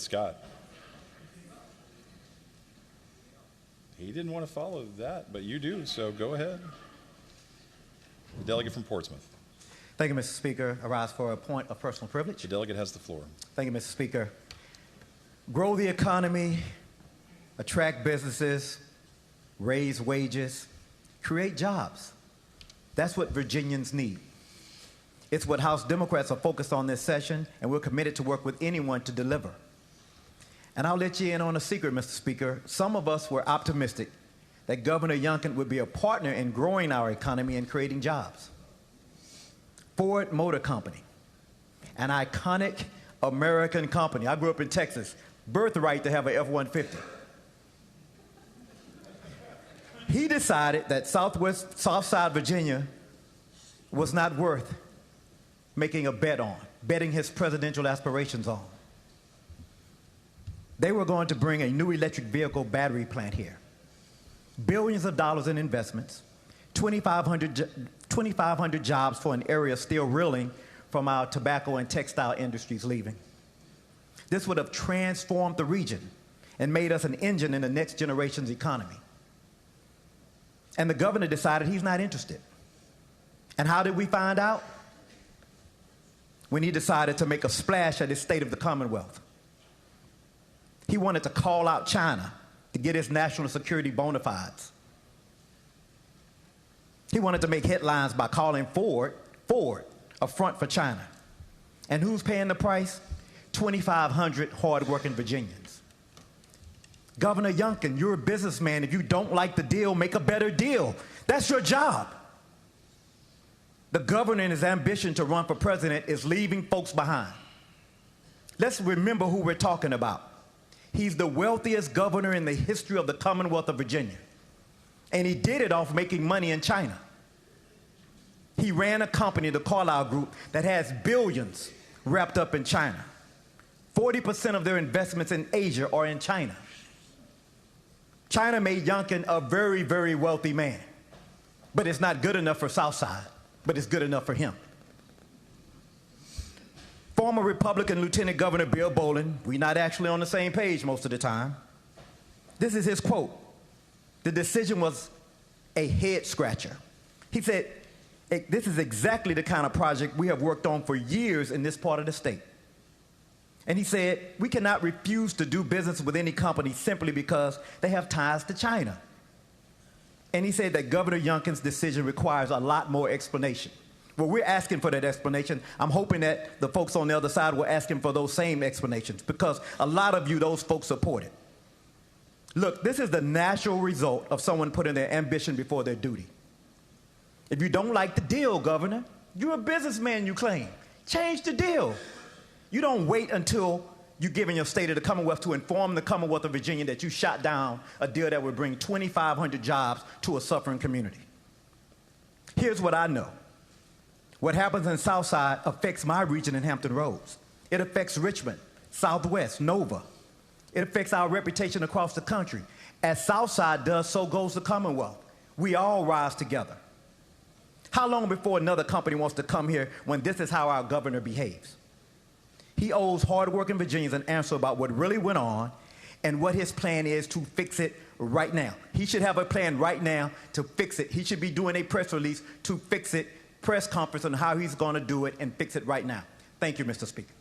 Scott. He didn't want to follow that, but you do, so go ahead. The delegate from Portsmouth. Thank you, Mr. Speaker. I rise for a point of personal privilege. The delegate has the floor. Thank you, Mr. Speaker. Grow the economy, attract businesses, raise wages, create jobs. That's what Virginians need. It's what House Democrats are focused on this session, and we're committed to work with anyone to deliver. And I'll let you in on a secret, Mr. Speaker. Some of us were optimistic that Governor Youngkin would be a partner in growing our economy and creating jobs. Ford Motor Company, an iconic American company. I grew up in Texas, birthright to have an F-150. He decided that Southside Virginia was not worth making a bet on, betting his presidential aspirations on. They were going to bring a new electric vehicle battery plant here. Billions of dollars in investments, 2,500 jobs for an area still reeling from our tobacco and textile industries leaving. This would have transformed the region and made us an engine in the next generation's economy. And the governor decided he's not interested. And how did we find out? When he decided to make a splash at his State of the Commonwealth. He wanted to call out China to get his national security bona fides. He wanted to make headlines by calling Ford a front for China. And who's paying the price? 2,500 hardworking Virginians. Governor Youngkin, you're a businessman. If you don't like the deal, make a better deal. That's your job. The governor in his ambition to run for president is leaving folks behind. Let's remember who we're talking about. He's the wealthiest governor in the history of the Commonwealth of Virginia. And he did it off making money in China. He ran a company, the Carlyle Group, that has billions wrapped up in China. 40% of their investments in Asia are in China. China made Youngkin a very, very wealthy man. But it's not good enough for Southside, but it's good enough for him. Former Republican Lieutenant Governor Bill Bolin, we're not actually on the same page most of the time. This is his quote. The decision was a head scratcher. He said, this is exactly the kind of project we have worked on for years in this part of the state. And he said, we cannot refuse to do business with any company simply because they have ties to China. And he said that Governor Youngkin's decision requires a lot more explanation. Well, we're asking for that explanation. I'm hoping that the folks on the other side will ask him for those same explanations, because a lot of you, those folks, support it. Look, this is the natural result of someone putting their ambition before their duty. If you don't like the deal, Governor, you're a businessman, you claim. Change the deal. You don't wait until you're giving your State of the Commonwealth to inform the Commonwealth of Virginia that you shot down a deal that would bring 2,500 jobs to a suffering community. Here's what I know. What happens in Southside affects my region in Hampton Roads. It affects Richmond, Southwest, Nova. It affects our reputation across the country. As Southside does, so goes the Commonwealth. We all rise together. How long before another company wants to come here when this is how our governor behaves? He owes hardworking Virginians an answer about what really went on and what his plan is to fix it right now. He should have a plan right now to fix it. He should be doing a press release to fix it, press conference on how he's going to do it and fix it right now. Thank you, Mr. Speaker.